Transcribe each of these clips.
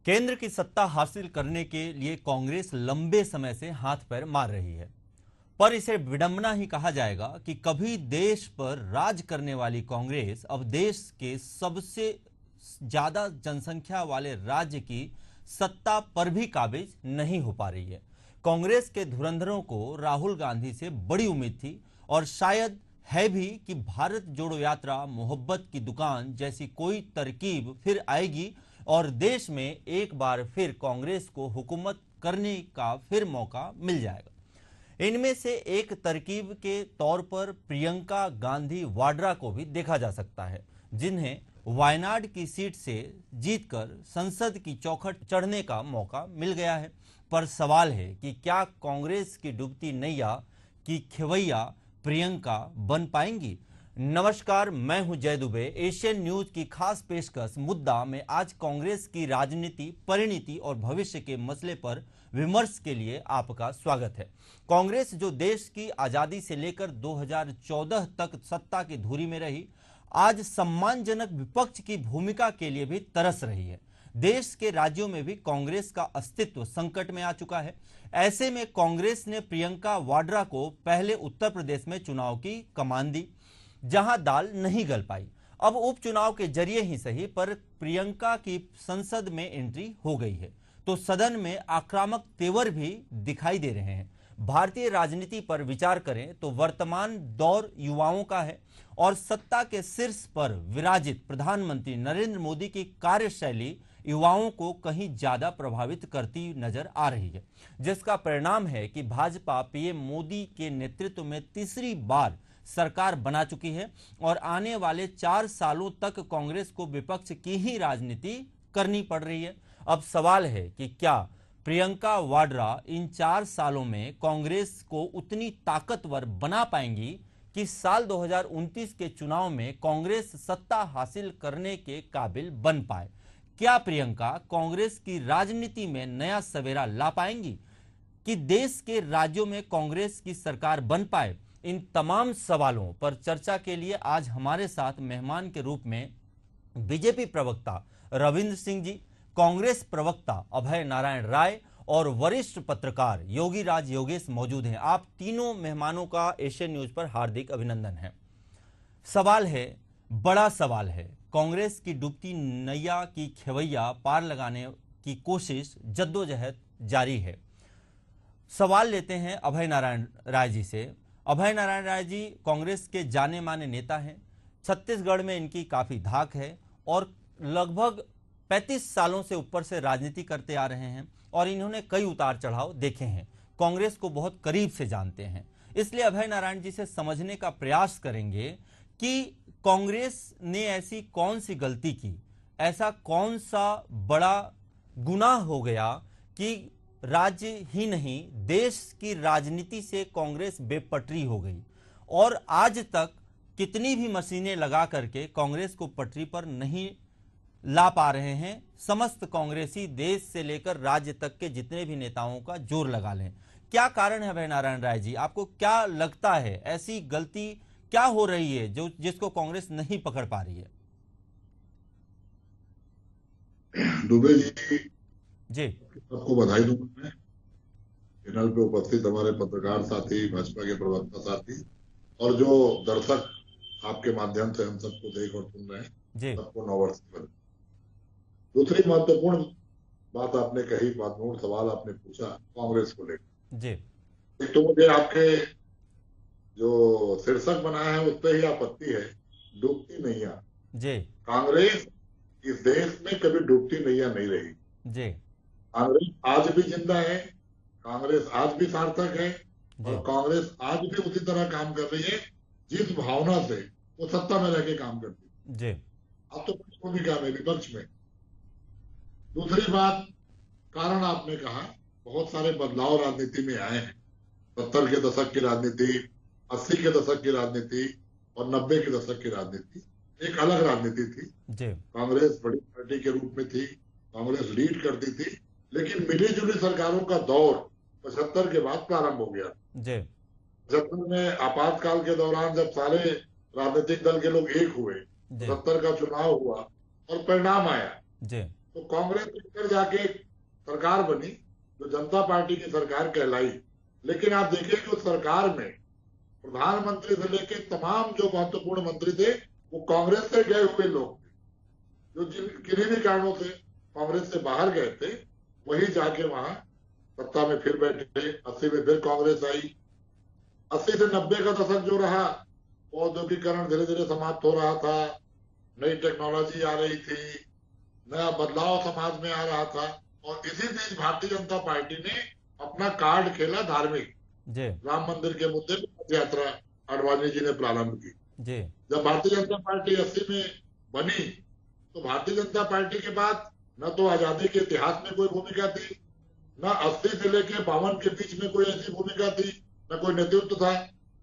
केंद्र की सत्ता हासिल करने के लिए कांग्रेस लंबे समय से हाथ पैर मार रही है, पर इसे विडंबना ही कहा जाएगा कि कभी देश पर राज करने वाली कांग्रेस अब देश के सबसे ज्यादा जनसंख्या वाले राज्य की सत्ता पर भी काबिज नहीं हो पा रही है। कांग्रेस के धुरंधरों को राहुल गांधी से बड़ी उम्मीद थी और शायद है भी कि भारत जोड़ो यात्रा, मोहब्बत की दुकान जैसी कोई तरकीब फिर आएगी और देश में एक बार फिर कांग्रेस को हुकूमत करने का फिर मौका मिल जाएगा। इनमें से एक तरकीब के तौर पर प्रियंका गांधी वाड्रा को भी देखा जा सकता है, जिन्हें वायनाड की सीट से जीतकर संसद की चौखट चढ़ने का मौका मिल गया है। पर सवाल है कि क्या कांग्रेस की डूबती नैया की खेवैया प्रियंका बन पाएंगी? नमस्कार, मैं हूं जय दुबे। एशियन न्यूज की खास पेशकश मुद्दा में आज कांग्रेस की राजनीति, परिणति और भविष्य के मसले पर विमर्श के लिए आपका स्वागत है। कांग्रेस जो देश की आजादी से लेकर 2014 तक सत्ता की धुरी में रही, आज सम्मानजनक विपक्ष की भूमिका के लिए भी तरस रही है। देश के राज्यों में भी कांग्रेस का अस्तित्व संकट में आ चुका है। ऐसे में कांग्रेस ने प्रियंका वाड्रा को पहले उत्तर प्रदेश में चुनाव की कमान दी, जहां दाल नहीं गल पाई। अब उपचुनाव के जरिए ही सही, पर प्रियंका की संसद में एंट्री हो गई है, तो सदन में आक्रामक तेवर भी दिखाई दे रहे हैं। भारतीय राजनीति पर विचार करें तो वर्तमान दौर युवाओं का है और सत्ता के शीर्ष पर विराजित प्रधानमंत्री नरेंद्र मोदी की कार्यशैली युवाओं को कहीं ज्यादा प्रभावित करती नजर आ रही है, जिसका परिणाम है कि भाजपा पीएम मोदी के नेतृत्व में तीसरी बार सरकार बना चुकी है और आने वाले 4 सालों तक कांग्रेस को विपक्ष की ही राजनीति करनी पड़ रही है। अब सवाल है कि क्या प्रियंका वाड्रा इन 4 सालों में कांग्रेस को उतनी ताकतवर बना पाएंगी कि साल 2029 के चुनाव में कांग्रेस सत्ता हासिल करने के काबिल बन पाए? क्या प्रियंका कांग्रेस की राजनीति में नया सवेरा ला पाएंगी कि देश के राज्यों में कांग्रेस की सरकार बन पाए? इन तमाम सवालों पर चर्चा के लिए आज हमारे साथ मेहमान के रूप में बीजेपी प्रवक्ता रविंद्र सिंह जी, कांग्रेस प्रवक्ता अभय नारायण राय और वरिष्ठ पत्रकार योगीराज योगेश मौजूद हैं। आप तीनों मेहमानों का एशियन न्यूज पर हार्दिक अभिनंदन है। सवाल है, बड़ा सवाल है, कांग्रेस की डूबती नैया की खेवैया पार लगाने की कोशिश, जद्दोजहद जारी है। सवाल लेते हैं अभय नारायण राय जी से। अभय नारायण राय जी कांग्रेस के जाने माने नेता हैं। छत्तीसगढ़ में इनकी काफी धाक है और लगभग 35 सालों से ऊपर से राजनीति करते आ रहे हैं और इन्होंने कई उतार चढ़ाव देखे हैं, कांग्रेस को बहुत करीब से जानते हैं। इसलिए अभय नारायण जी से समझने का प्रयास करेंगे कि कांग्रेस ने ऐसी कौन सी गलती की, ऐसा कौन सा बड़ा गुनाह हो गया कि राज्य ही नहीं देश की राजनीति से कांग्रेस बेपटरी हो गई और आज तक कितनी भी मशीनें लगा करके कांग्रेस को पटरी पर नहीं ला पा रहे हैं। समस्त कांग्रेसी देश से लेकर राज्य तक के जितने भी नेताओं का जोर लगा लें। क्या कारण है अभय नारायण राय जी? आपको क्या लगता है, ऐसी गलती क्या हो रही है जो जिसको कांग्रेस नहीं पकड़ पा रही है? दुबे जी जी, सबको बधाई दूंगा मैं। पैनल पे उपस्थित हमारे पत्रकार साथी, भाजपा के प्रवक्ता साथी और जो दर्शक आपके माध्यम से हम सबको देख और सुन रहे हैं, सबको नववर्ष की बधाई। दूसरी महत्वपूर्ण बात आपने कही, महत्वपूर्ण सवाल आपने पूछा कांग्रेस को लेकर जी। एक तो मुझे आपके जो शीर्षक बनाया है उस पर ही आपत्ति है, डूबती नैया जी। कांग्रेस इस देश में कभी डूबती नैया नहीं रही जी। कांग्रेस आज भी जिंदा है, कांग्रेस आज भी सार्थक है और कांग्रेस आज भी उसी तरह काम कर रही है जिस भावना से वो सत्ता में रह के काम करती जी। अब तो भूमिका में, विपक्ष में। दूसरी बात, कारण आपने कहा, बहुत सारे बदलाव राजनीति में आए हैं। 70 के दशक की राजनीति, 80 के दशक की राजनीति और 90 के दशक की राजनीति एक अलग राजनीति थी जी। कांग्रेस बड़ी पार्टी के रूप में थी, कांग्रेस लीड करती थी, लेकिन मिली जुली सरकारों का दौर 75 के बाद प्रारंभ हो गया जी। 75 में आपातकाल के दौरान जब सारे राजनीतिक दल के लोग एक हुए, 70 का चुनाव हुआ और परिणाम आया जी। तो कांग्रेस फिर जाके सरकार बनी जो जनता पार्टी की सरकार कहलाई। लेकिन आप देखिए कि उस सरकार में प्रधानमंत्री से लेके तमाम जो महत्वपूर्ण मंत्री थे वो कांग्रेस से गए हुए लोग थे, जो जिन किन्हीं भी कारणों से कांग्रेस से बाहर गए थे वही जाके वहां सत्ता में फिर बैठे। 80 में फिर कांग्रेस आई। 80 से 90 का दशक जो रहा, औद्योगिकरण धीरे धीरे समाप्त हो रहा था, नई टेक्नोलॉजी आ रही थी, नया बदलाव समाज में आ रहा था, और इसी बीच भारतीय जनता पार्टी ने अपना कार्ड खेला धार्मिक। राम मंदिर के मुद्दे पर पद यात्रा आडवाणी जी ने प्रारंभ की। जब भारतीय जनता पार्टी 80 में बनी तो भारतीय जनता पार्टी के बाद न तो आजादी के इतिहास में कोई भूमिका थी, न 80 से लेके 52 के बीच में कोई ऐसी भूमिका थी, न कोई नेतृत्व था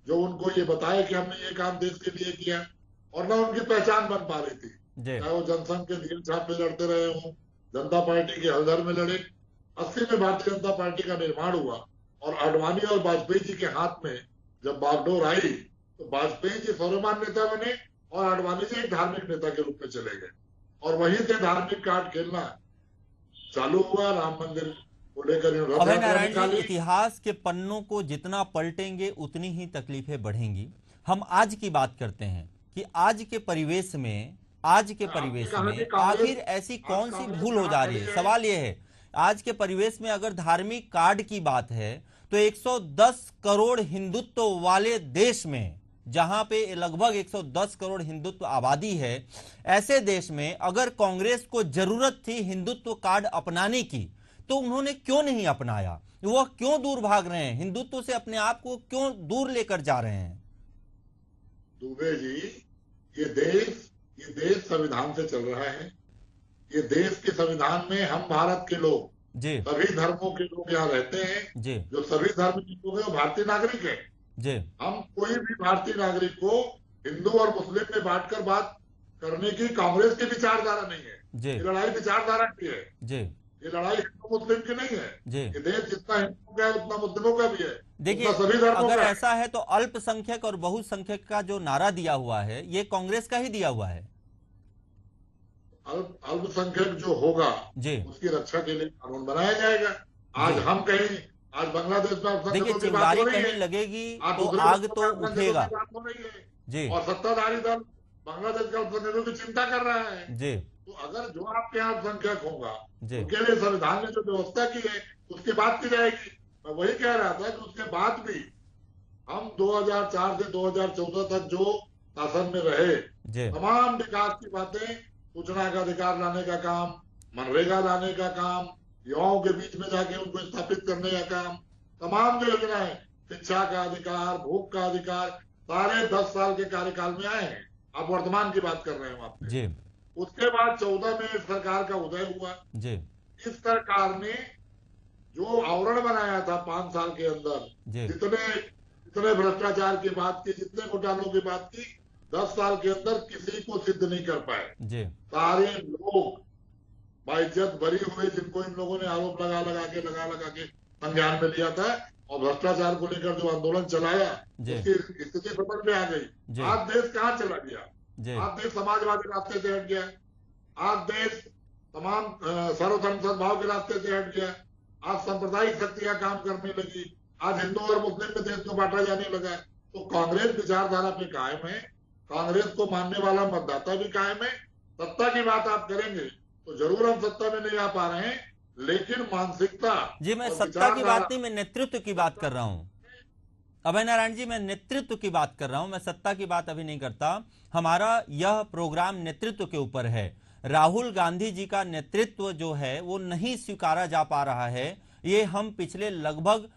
जो उनको ये बताए कि हमने ये काम देश के लिए किया, और न उनकी पहचान बन पा रही थी। चाहे वो जनसंघ के धीरे छाप पे लड़ते रहे हों, जनता पार्टी के हलदर में लड़े। 80 में भारतीय जनता पार्टी का निर्माण हुआ और आडवाणी और वाजपेयी जी के हाथ में जब बागडोर आई तो वाजपेयी जी सर्वमान्य नेता बने और आडवाणी जी एक धार्मिक नेता के रूप में चले गए, और वहीं से धार्मिक कार्ड खेलना चालू हुआ। राम मंदिर को लेकर अभय नारायण जी, इतिहास के पन्नों को जितना पलटेंगे उतनी ही तकलीफें बढ़ेंगी। हम आज की बात करते हैं कि आज के परिवेश में आखिर ऐसी कौन सी भूल हो जा रही है। सवाल यह है, आज के परिवेश में अगर धार्मिक कार्ड की बात है तो 110 करोड़ हिंदुत्व वाले देश में, जहां पे लगभग 110 करोड़ हिंदुत्व आबादी है, ऐसे देश में अगर कांग्रेस को जरूरत थी हिंदुत्व कार्ड अपनाने की तो उन्होंने क्यों नहीं अपनाया? वह क्यों दूर भाग रहे हैं? हिंदुत्व से अपने आप को क्यों दूर लेकर जा रहे हैं? दुबे जी, ये देश संविधान से चल रहा है। ये देश के संविधान में हम भारत के लोग, सभी धर्मों के लोग यहाँ रहते हैं। जो सभी धर्म के लोग हैं वो भारतीय नागरिक है। हम कोई भी भारतीय नागरिक को हिंदू और मुस्लिम में बांटकर बात करने की कांग्रेस की विचारधारा नहीं है। ये लड़ाई विचारधारा की है। ये लड़ाई हिंदू मुस्लिम की नहीं है। ये देश जितना हिंदुओं का है उतना मुस्लिमों का भी है। देखिए, सभी धर्मों अगर का ऐसा है तो अल्पसंख्यक और बहुसंख्यक का जो नारा दिया हुआ है ये कांग्रेस का ही दिया हुआ है। अल्पसंख्यक जो होगा उसकी रक्षा के लिए कानून बनाया जाएगा। आज बांग्लादेश में देखिए, चिंगारी कहीं लगेगी तो आग तो उठेगा जी, और सत्ताधारी दल बांग्लादेश का अल्पसंख्यकों की चिंता कर रहा है जी। तो अगर जो आपके यहाँ अल्पसंख्यक होगा उनके लिए संविधान ने जो व्यवस्था की है उसकी बात की जाएगी। मैं वही कह रहा था कि उसके बाद भी हम 2004 से 2014 तक जो शासन में रहे, तमाम विकास की बातें, सूचना का अधिकार लाने का काम, मनरेगा लाने का काम, युवाओं के बीच में जाके उनको स्थापित करने का काम, तमाम जो योजनाएं, शिक्षा का अधिकार, भूख का अधिकार, सारे 10 साल के कार्यकाल में आए हैं। आप वर्तमान की बात कर रहे हो आप जी। उसके बाद 14 में इस सरकार का उदय हुआ जी। इस सरकार ने जो आवरण बनाया था 5 साल के अंदर, जितने भ्रष्टाचार की बात की, जितने घोटालों की बात की, 10 साल के अंदर किसी को सिद्ध नहीं कर पाए जी। सारे लोग बाइज्जत बरी हुए जिनको इन लोगों ने आरोप लगा लगा के संज्ञान में लिया था, और भ्रष्टाचार को लेकर जो आंदोलन चलाया उसकी स्थिति समझ में आ गई। आज देश कहाँ चला गया? आज देश समाजवादी रास्ते से हट गया। आज देश तमाम सर्वधर्म सद्भाव के रास्ते से हट गया। आज सांप्रदायिक शक्तियां काम करने लगी। आज हिंदू और मुस्लिम में देश को बांटा जाने लगा। तो कांग्रेस विचारधारा पे कायम है, कांग्रेस को मानने वाला मतदाता भी कायम है। सत्ता की बात आप करेंगे तो जरूर हम सत्ता में नहीं आ पा रहे हैं, लेकिन मानसिकता जी, मैं सत्ता की बात नहीं, मैं नेतृत्व की बात कर रहा हूं। अभय नारायण जी, मैं नेतृत्व की बात कर रहा हूं, मैं सत्ता की बात अभी नहीं करता। हमारा यह प्रोग्राम नेतृत्व के ऊपर है। राहुल गांधी जी का नेतृत्व जो है वो नहीं स्वीकारा जा पा रहा है। ये हम पिछले लगभग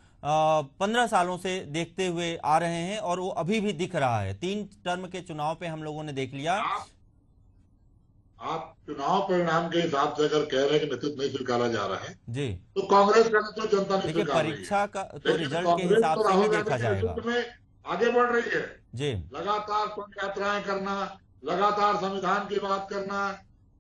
15 सालों से देखते हुए आ रहे हैं और वो अभी भी दिख रहा है। 3 टर्म के चुनाव पे हम लोगों ने देख लिया। आप चुनाव परिणाम के हिसाब से अगर कह रहे हैं कि नेतृत्व नहीं स्वीकारा जा रहा है जी, तो कांग्रेस का नेतृत्व जनता नहीं स्वीकार रही है। परीक्षा का तो रिजल्ट के हिसाब से ही देखा जाएगा। आगे बढ़ रही है जी, लगातार पद यात्राएं करना, लगातार संविधान की बात करना।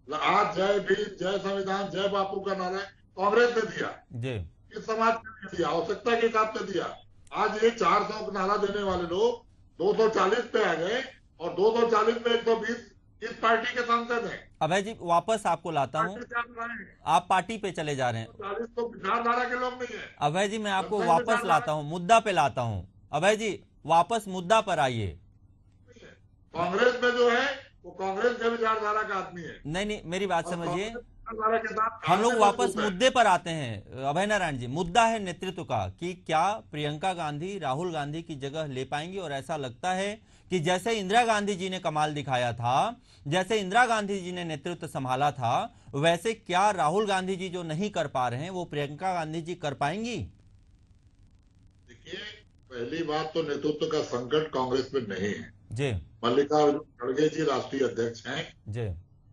आज जय भीम, जय संविधान, जय बापू का नारा कांग्रेस ने दिया जी, किस समाज ने दिया? आवश्यकता के हिसाब से दिया। आज ये 400 का नारा देने वाले लोग 240 पे आ गए, और 240 में 120 किस पार्टी के सांसद हैं? अभय जी वापस आपको लाता हूं, पार्टी चल रहे हैं, आप पार्टी पे चले जा रहे हैं। 40 तो विचारधारा के लोग नहीं है, अभय जी मैं आपको जनता की वापस विचारधारा लाता हूं, मुद्दा पे लाता हूं। अभय जी वापस मुद्दा पर आइए। नहीं है। कांग्रेस में जो है वो कांग्रेस के विचारधारा का आदमी है, नहीं नहीं, मेरी बात और समझिए, कांग्रेस विचारधारा के साथ हम लोग कांग्रेस वापस मजबूत है। मुद्दे पर आते हैं। अभय नारायण जी, मुद्दा है नेतृत्व का कि क्या प्रियंका गांधी राहुल गांधी की जगह ले पाएंगी, और ऐसा लगता है कि जैसे इंदिरा गांधी जी ने कमाल दिखाया था, जैसे इंदिरा गांधी जी ने नेतृत्व संभाला था, वैसे क्या राहुल गांधी जी जो नहीं कर पा रहे हैं वो प्रियंका गांधी जी कर पाएंगी? देखिए, पहली बात तो नेतृत्व का संकट कांग्रेस में नहीं है। जी मल्लिकार्जुन खड़गे जी राष्ट्रीय अध्यक्ष हैं, जी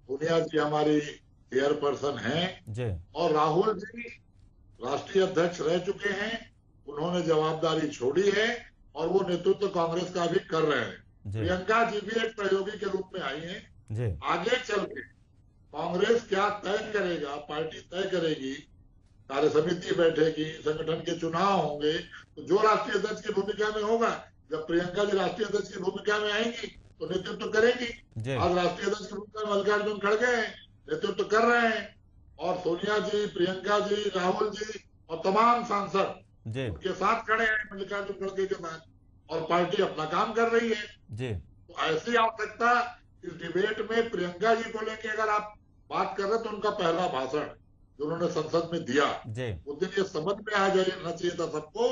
सोनिया जी हमारी चेयरपर्सन हैं, जी और राहुल जी राष्ट्रीय अध्यक्ष रह चुके हैं। उन्होंने जवाबदारी छोड़ी है और वो नेतृत्व कांग्रेस का भी कर रहे हैं। जी प्रियंका जी भी एक सहयोगी के रूप में आई हैं। जी आगे चल के कांग्रेस क्या तय करेगा, पार्टी तय करेगी, कार्य समिति बैठेगी, संगठन के चुनाव होंगे, तो जो राष्ट्रीय अध्यक्ष की भूमिका में होगा, जब प्रियंका जी राष्ट्रीय अध्यक्ष की भूमिका में आएंगी तो नेतृत्व करेंगी। जी आज राष्ट्रीय अध्यक्ष की भूमिका में मल्लिकार्जुन खड़गे हैं, नेतृत्व कर रहे हैं, और सोनिया जी, प्रियंका जी, राहुल जी और तमाम सांसद जी उनके साथ खड़े हैं, मल्लिकार्जुन खड़गे के साथ, और पार्टी अपना काम कर रही है। जी तो ऐसी आवश्यकता इस डिबेट में प्रियंका जी को लेकर अगर आप बात कर रहे हैं, तो उनका पहला भाषण जो उन्होंने संसद में दिया, जी उस दिन ये समझ में आ जाना चाहिए था सबको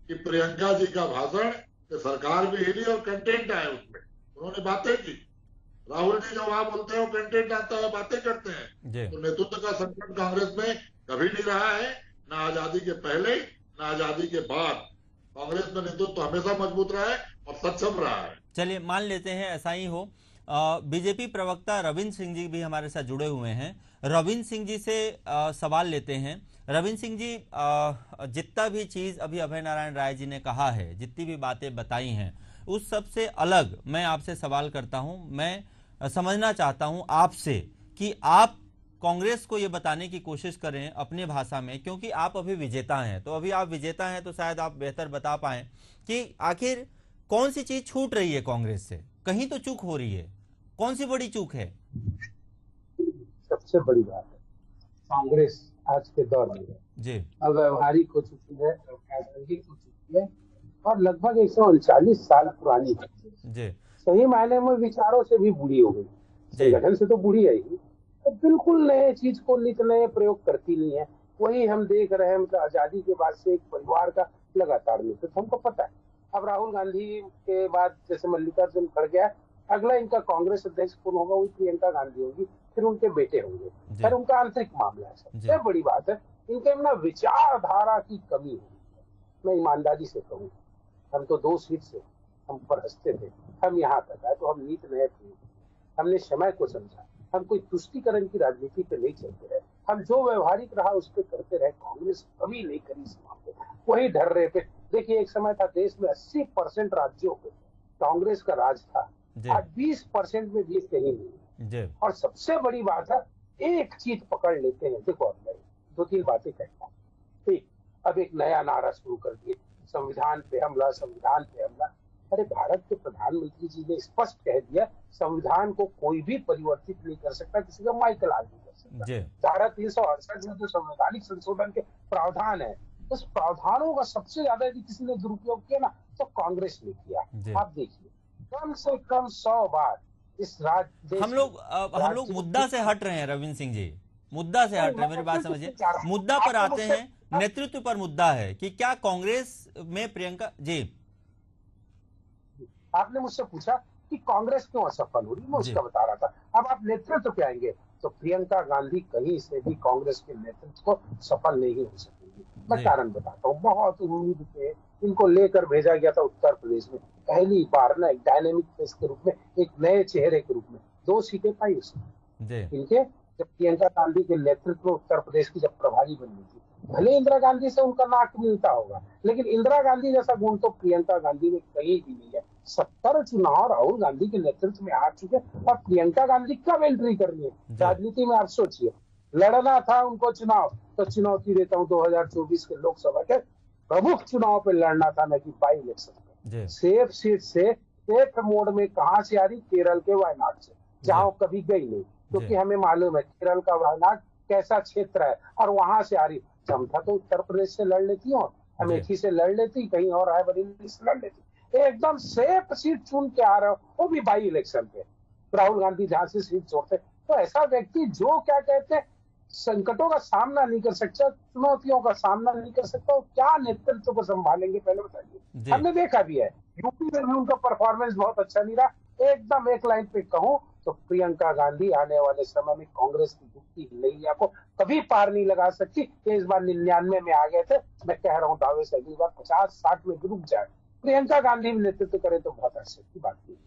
कि प्रियंका जी का भाषण से सरकार भी हिली और कंटेंट आया उसमें, उन्होंने बातें की। राहुल जी जो वहां बोलते हैं वो कंटेंट आता है, बातें करते हैं। जी तो नेतृत्व का संकट कांग्रेस में कभी नहीं रहा है, ना आजादी के पहले ना आजादी के बाद। कांग्रेस में नेतृत्व हमेशा मजबूत रहा है और सक्षम रहा है। चलिए मान लेते हैं ऐसा ही हो। बीजेपी प्रवक्ता रविंद्र सिंह जी भी हमारे साथ जुड़े हुए हैं। रविंद्र सिंह जी से सवाल लेते हैं। रविंद्र सिंह जी, जितना भी चीज अभी अभय नारायण राय जी ने कहा है, जितनी भी बातें बताई हैं, उस सब से अलग मैं आपसे सवाल करता हूं। मैं समझना चाहता हूं आपसे कि आप कांग्रेस को ये बताने की कोशिश करें अपनी भाषा में, क्योंकि आप अभी विजेता हैं, तो अभी आप विजेता हैं तो शायद आप बेहतर बता पाएं कि आखिर कौन सी चीज छूट रही है कांग्रेस से। कहीं तो चूक हो रही है, कौन सी बड़ी चूक है? सबसे बड़ी बात है, कांग्रेस आज के दौर में जी अव्यवहारिक हो चुकी है, प्रासंगिक हो चुकी है, और लगभग 139 साल पुरानी है। जी सही मायने में विचारों से भी बुरी हो गई, संगठन से तो बुरी है ही, तो बिल्कुल नए चीज को नित नए प्रयोग करती नहीं है। वही हम देख रहे हैं, मतलब आजादी के बाद से एक परिवार का लगातार नेतृत्व हमको पता है। अब राहुल गांधी के बाद जैसे मल्लिकार्जुन खड़गे, अगला इनका कांग्रेस अध्यक्ष कौन होगा? वही प्रियंका गांधी होगी, फिर उनके बेटे होंगे, फिर उनका आंतरिक मामला है। सबसे बड़ी बात है इनके ना विचारधारा की कमी है। मैं ईमानदारी से कहूँ, हम तो 2 सीट से हम पर हंसते थे, हम यहाँ तक आए तो हम नीत नए थे, हमने समय को समझा, हम कोई तुष्टीकरण की राजनीति पे नहीं चलते रहे, हम जो व्यवहारिक रहा उस पर करते रहे। कांग्रेस कभी नहीं करी इस मामले, वही डर रहे थे। देखिए एक समय था देश में 80% राज्यों पे कांग्रेस का राज था, आज 20% में भी कहीं नहीं। और सबसे बड़ी बात है, एक चीज पकड़ लेते हैं। देखो अब मैं 2-3 बातें कहता हूँ। ठीक, अब एक नया नारा शुरू कर दिए, संविधान पे हमला, संविधान पे हमला। अरे भारत के प्रधानमंत्री जी ने स्पष्ट कह दिया, संविधान को कोई भी परिवर्तित नहीं कर सकता, किसी का माइकल आग नहीं कर सकता। धारा 368 में जो संवैधानिक संशोधन के प्रावधान है, उस प्रावधानों का सबसे ज्यादा यदि किसी ने दुरुपयोग किया ना, तो कांग्रेस ने किया। आप देखिए कम से कम 100 बार इस राज्य हम लोग मुद्दा से हट रहे हैं। रविंद्र सिंह जी, मुद्दा से हट रहे हैं, मेरी बात समझिए। मुद्दा पर आते हैं, नेतृत्व पर मुद्दा है कि क्या कांग्रेस में प्रियंका जी, आपने मुझसे पूछा कि कांग्रेस क्यों असफल हो रही, मैं उसका बता रहा था। अब आप नेतृत्व पे आएंगे तो प्रियंका गांधी कहीं से भी कांग्रेस के नेतृत्व को सफल नहीं हो सकेंगी। मैं कारण बताता हूँ। बहुत उम्मीद पे इनको लेकर भेजा गया था उत्तर प्रदेश में, पहली बार ना एक डायनेमिक फेस के रूप में, एक नए चेहरे के रूप में 2 सीटें पाई उसने इनके। जब प्रियंका गांधी के नेतृत्व में उत्तर प्रदेश की जब प्रभारी बनी थी, भले इंदिरा गांधी से उनका नाक मिलता होगा, लेकिन इंदिरा गांधी जैसा गुण तो प्रियंका गांधी में कहीं भी नहीं है। 70 चुनाव राहुल गांधी के नेतृत्व में आ चुके, और प्रियंका गांधी कब एंट्री करनी है राजनीति में? आप सोचिए, लड़ना था उनको चुनाव, तो चुनौती देता हूँ 2024 के लोकसभा के प्रमुख चुनाव पे लड़ना था, न कि बाई इलेक्शन पे। सेफ सीट से सेफ मोड में कहां से आ रही? केरल के वायनाड से। जहाँ वो कभी गई नहीं, क्योंकि हमें मालूम है केरल का वायनाड कैसा क्षेत्र है, और वहां से आ रही क्षमता तो उत्तर प्रदेश से लड़ लेती हो, अमेठी से लड़ लेती, कहीं और रायबरेली से लड़ लेती, एकदम सेफ सीट चुन के आ रहे हो, वो भी बाई इलेक्शन पे। राहुल गांधी झांसी सीट छोड़ते, तो ऐसा व्यक्ति जो क्या कहते हैं संकटों का सामना नहीं कर सकता, चुनौतियों का सामना नहीं कर सकता, वो क्या नेतृत्व को संभालेंगे, पहले बताइए। हमने देखा भी है, यूपी में भी उनका परफॉर्मेंस बहुत अच्छा नहीं रहा। एकदम एक लाइन पे कहूं तो प्रियंका गांधी आने वाले समय में कांग्रेस की जुटती नैया को कभी पार नहीं लगा सकती। इस बार 99 में आ गए थे, मैं कह रहा हूँ दावे से अगली बार 50-60 में रुक जाए, प्रियंका गांधी भी नेतृत्व करे तो बहुत अच्छी की बात नहीं।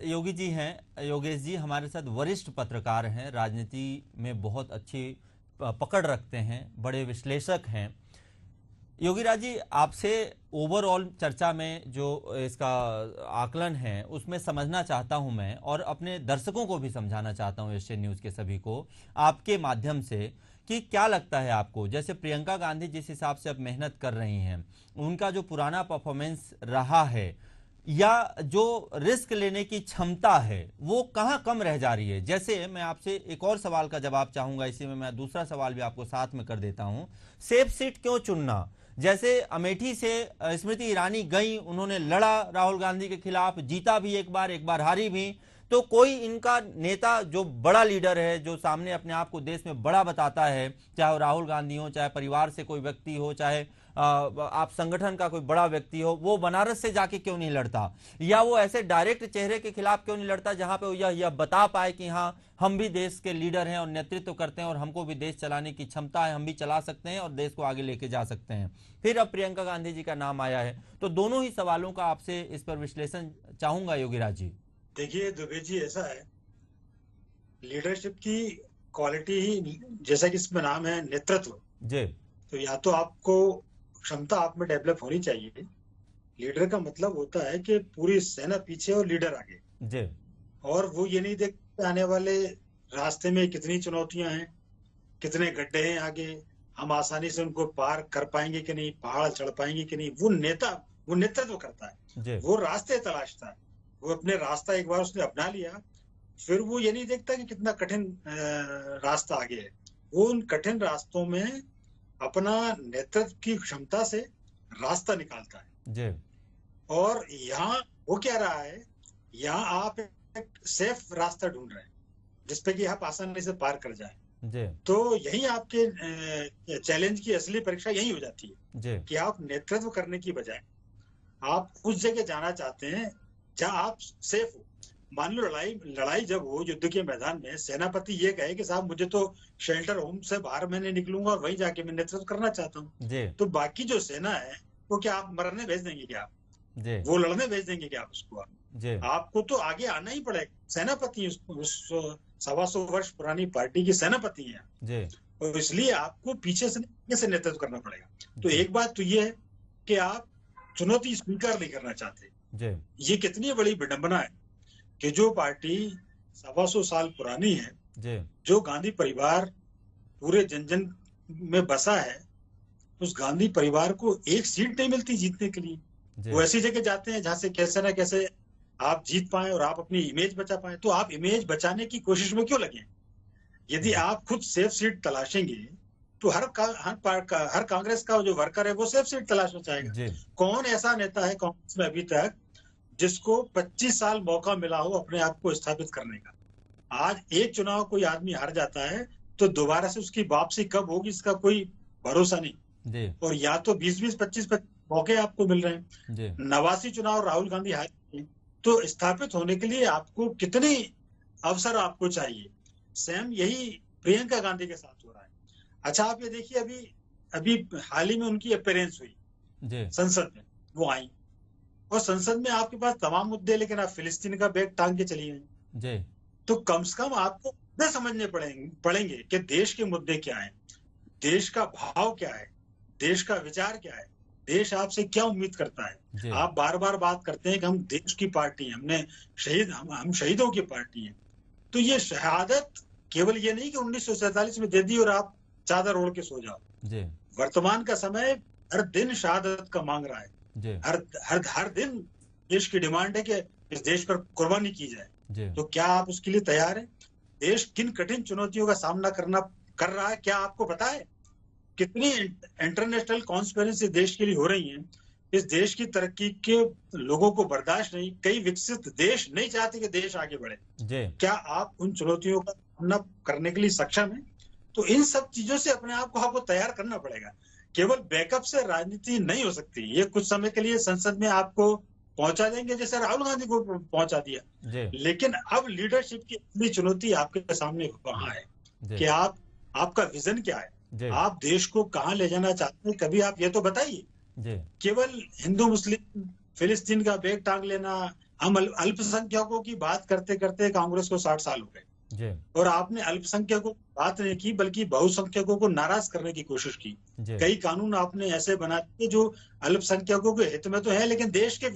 योगी जी हैं, योगेश जी हमारे साथ वरिष्ठ पत्रकार हैं, राजनीति में बहुत अच्छी पकड़ रखते हैं, बड़े विश्लेषक हैं। योगी राज जी, आपसे ओवरऑल चर्चा में जो इसका आकलन है उसमें समझना चाहता हूं मैं, और अपने दर्शकों को भी समझाना चाहता हूं, एशियन न्यूज़ के सभी को आपके माध्यम से, कि क्या लगता है आपको, जैसे प्रियंका गांधी जिस हिसाब से अब मेहनत कर रही हैं, उनका जो पुराना परफॉर्मेंस रहा है या जो रिस्क लेने की क्षमता है वो कहाँ कम रह जा रही है? जैसे मैं आपसे एक और सवाल का जवाब चाहूंगा, इसी में मैं दूसरा सवाल भी आपको साथ में कर देता हूं। सेफ सीट क्यों चुनना? जैसे अमेठी से स्मृति ईरानी गई, उन्होंने लड़ा राहुल गांधी के खिलाफ, जीता भी एक बार हारी भी, तो कोई इनका नेता जो बड़ा लीडर है, जो सामने अपने आप को देश में बड़ा बताता है, चाहे वो राहुल गांधी हो, चाहे परिवार से कोई व्यक्ति हो, चाहे आप संगठन का कोई बड़ा व्यक्ति हो, वो बनारस से जाके क्यों नहीं लड़ता, या वो ऐसे डायरेक्ट चेहरे के खिलाफ क्यों नहीं लड़ता जहां पे वो यह बता पाए कि हाँ हम भी देश के लीडर हैं और नेतृत्व करते हैं और हमको भी देश चलाने की क्षमता है, हम भी चला सकते हैं और देश को आगे लेके जा सकते हैं। फिर अब प्रियंका गांधी जी का नाम आया है, तो दोनों ही सवालों का आपसे इस पर विश्लेषण चाहूंगा योगी राज जी। देखिए दुबे जी, ऐसा है, लीडरशिप की क्वालिटी ही जैसा कि इसमें नाम है नेतृत्व जी, तो या तो आपको क्षमता आप में डेवलप होनी चाहिए। लीडर का मतलब होता है कि पूरी सेना पीछे और लीडर आगे जी, और वो ये नहीं देखते आने वाले रास्ते में कितनी चुनौतियां हैं, कितने गड्ढे हैं आगे, हम आसानी से उनको पार कर पाएंगे कि नहीं, पहाड़ चढ़ पाएंगे कि नहीं। वो नेतृत्व करता है, वो रास्ते तलाशता है, वो अपने रास्ता एक बार उसने अपना लिया, फिर वो ये नहीं देखता कि कितना कठिन रास्ता आगे है। वो उन कठिन रास्तों में अपना नेतृत्व की क्षमता से रास्ता निकालता है जी। और यहाँ वो क्या रहा है, यहाँ आप एक सेफ रास्ता ढूंढ रहे हैं जिसपे कि आप आसानी से पार कर जाए जी। तो यही आपके चैलेंज की असली परीक्षा यही हो जाती है जी, कि आप नेतृत्व करने की बजाय आप उस जगह जाना चाहते हैं जहां आप सेफ हो। मान लो लड़ाई जब हो युद्ध के मैदान में, सेनापति ये कहे कि साहब मुझे तो शेल्टर होम से बाहर मैंने निकलूंगा और वहीं जाके मैं नेतृत्व करना चाहता हूँ, तो बाकी जो सेना है वो क्या आप मरने भेज देंगे क्या आप जी? वो लड़ने भेज देंगे क्या आप उसको? आपको तो आगे आना ही पड़ेगा। सेनापति उस 125 वर्ष पुरानी पार्टी की सेनापति है, और इसलिए आपको पीछे से नेतृत्व करना पड़ेगा। तो एक बात तो ये है कि आप चुनौती स्वीकार नहीं करना चाहते। ये कितनी बड़ी विडंबना है कि जो पार्टी 125 साल पुरानी है, जो गांधी परिवार पूरे जन जन में बसा है, उस गांधी परिवार को एक सीट नहीं मिलती जीतने के लिए। वो ऐसी जगह जाते हैं जहां से कैसे ना कैसे आप जीत पाए और आप अपनी इमेज बचा पाए। तो आप इमेज बचाने की कोशिश में क्यों लगे? यदि आप खुद सेफ सीट तलाशेंगे तो हर कांग्रेस का जो वर्कर है वो सेफ सीट तलाशना चाहेगा। कौन ऐसा नेता है कांग्रेस में अभी तक जिसको 25 साल मौका मिला हो अपने आप को स्थापित करने का? आज एक चुनाव कोई आदमी हार जाता है तो दोबारा से उसकी वापसी कब होगी इसका कोई भरोसा नहीं। और या तो 20-25 मौके आपको मिल रहे हैं। 89 चुनाव राहुल गांधी हारे, तो स्थापित होने के लिए आपको कितने अवसर आपको चाहिए? सेम यही प्रियंका गांधी के साथ हो रहा है। अच्छा, आप ये देखिए, अभी हाल ही में उनकी अपीयरेंस हुई संसद में, वो आई और संसद में आपके पास तमाम मुद्दे, लेकिन आप फिलिस्तीन का बैग टांग के चली गई। तो कम से कम आपको न समझने पड़ेंगे कि देश के मुद्दे क्या हैं, देश का भाव क्या है, देश का विचार क्या है, देश आपसे क्या उम्मीद करता है। आप बार बार बात करते हैं कि हम देश की पार्टी हैं, हम शहीदों की पार्टी हैं। तो ये शहादत केवल ये नहीं कि 1947 में दे दी और आप चादर ओढ़ के सो जाओ। वर्तमान का समय हर दिन शहादत का मांग रहा है। हर दिन देश की डिमांड है कि इस देश पर कुर्बानी की जाए। तो क्या आप उसके लिए तैयार हैं? देश किन कठिन चुनौतियों का सामना कर रहा है, क्या आपको पता है? कितनी इंटरनेशनल कॉन्स्पिरेसी देश के लिए हो रही है? इस देश की तरक्की के लोगों को बर्दाश्त नहीं, कई विकसित देश नहीं चाहते कि देश आगे बढ़े। क्या आप उन चुनौतियों का सामना करने के लिए सक्षम हैं? तो इन सब चीजों से अपने आप को आपको तैयार करना पड़ेगा। केवल बैकअप से राजनीति नहीं हो सकती। ये कुछ समय के लिए संसद में आपको पहुंचा देंगे, जैसे राहुल गांधी को पहुंचा दिया, लेकिन अब लीडरशिप की इतनी चुनौती आपके सामने वहां है कि आपका विजन क्या है, आप देश को कहां ले जाना चाहते हैं, कभी आप ये तो बताइए। केवल हिंदू मुस्लिम फिलिस्तीन का बैग टांग लेना, हम अल्पसंख्यकों की बात करते करते कांग्रेस को 60 साल हो गए, और आपने अल्पसंख्यकों की बात नहीं की बल्कि बहुसंख्यकों को नाराज करने की कोशिश की। कई कानून आपने ऐसे बना दिए जो अल्पसंख्यकों के हित में तो है लेकिन देश के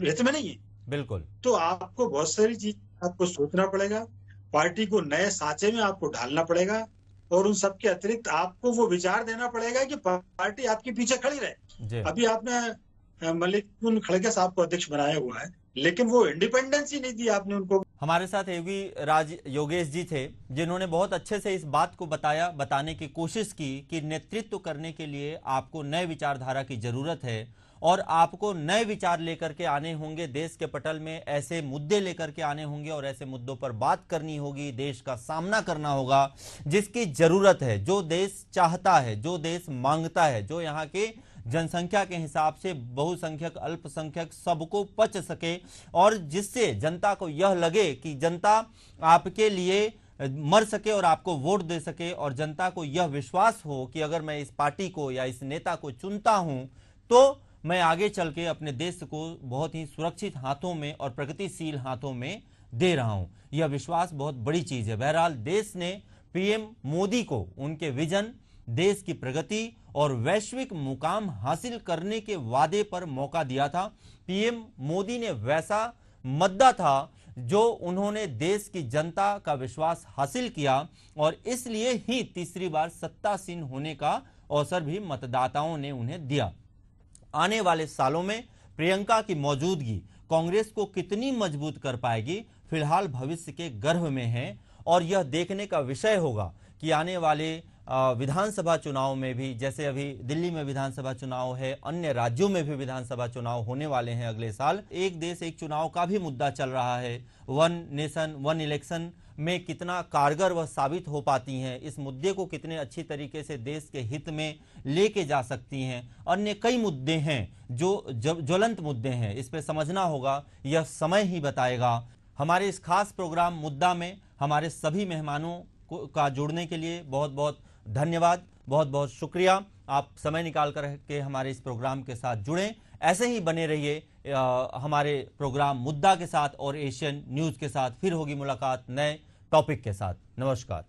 हित में नहीं है। बिल्कुल। तो आपको बहुत सारी चीज आपको सोचना पड़ेगा, पार्टी को नए सांचे में आपको ढालना पड़ेगा, और उन सबके अतिरिक्त आपको वो विचार देना पड़ेगा कि पार्टी आपके पीछे खड़ी रहे। अभी आपने मल्लिकार्जुन खड़गे साहब को अध्यक्ष बनाया हुआ है, लेकिन वो इंडिपेंडेंस ही नहीं दी आपने उनको। हमारे साथ एवी राज योगेश जी थे, जिन्होंने बहुत अच्छे से इस बात को बताने की कोशिश की कि नेतृत्व करने के लिए आपको नए विचारधारा की जरूरत है, और आपको नए विचार लेकर के आने होंगे, देश के पटल में ऐसे मुद्दे लेकर के आने होंगे और ऐसे मुद्दों पर बात करनी होगी, देश का सामना करना होगा जिसकी जरूरत है, जो देश चाहता है, जो देश मांगता है, जो यहाँ के जनसंख्या के हिसाब से बहुसंख्यक अल्पसंख्यक सबको पच सके, और जिससे जनता को यह लगे कि जनता आपके लिए मर सके और आपको वोट दे सके, और जनता को यह विश्वास हो कि अगर मैं इस पार्टी को या इस नेता को चुनता हूं तो मैं आगे चल के अपने देश को बहुत ही सुरक्षित हाथों में और प्रगतिशील हाथों में दे रहा हूं। यह विश्वास बहुत बड़ी चीज है। बहरहाल देश ने पीएम मोदी को उनके विजन, देश की प्रगति और वैश्विक मुकाम हासिल करने के वादे पर मौका दिया था। पीएम मोदी ने वैसा मद्दा था जो उन्होंने देश की जनता का विश्वास हासिल किया, और इसलिए ही तीसरी बार सत्तासीन होने का अवसर भी मतदाताओं ने उन्हें दिया। आने वाले सालों में प्रियंका की मौजूदगी कांग्रेस को कितनी मजबूत कर पाएगी, फिलहाल भविष्य के गर्भ में है, और यह देखने का विषय होगा कि आने वाले विधानसभा चुनाव में भी, जैसे अभी दिल्ली में विधानसभा चुनाव है, अन्य राज्यों में भी विधानसभा चुनाव होने वाले हैं अगले साल, एक देश एक चुनाव का भी मुद्दा चल रहा है। वन नेशन वन इलेक्शन में कितना कारगर वह साबित हो पाती हैं, इस मुद्दे को कितने अच्छी तरीके से देश के हित में लेके जा सकती हैं। अन्य कई मुद्दे हैं जो ज्वलंत मुद्दे हैं, इस पे समझना होगा, यह समय ही बताएगा। हमारे इस खास प्रोग्राम मुद्दा में हमारे सभी मेहमानों का जुड़ने के लिए बहुत बहुत धन्यवाद, बहुत बहुत शुक्रिया। आप समय निकाल कर के हमारे इस प्रोग्राम के साथ जुड़ें। ऐसे ही बने रहिए हमारे प्रोग्राम मुद्दा के साथ और एशियन न्यूज के साथ। फिर होगी मुलाकात नए टॉपिक के साथ। नमस्कार।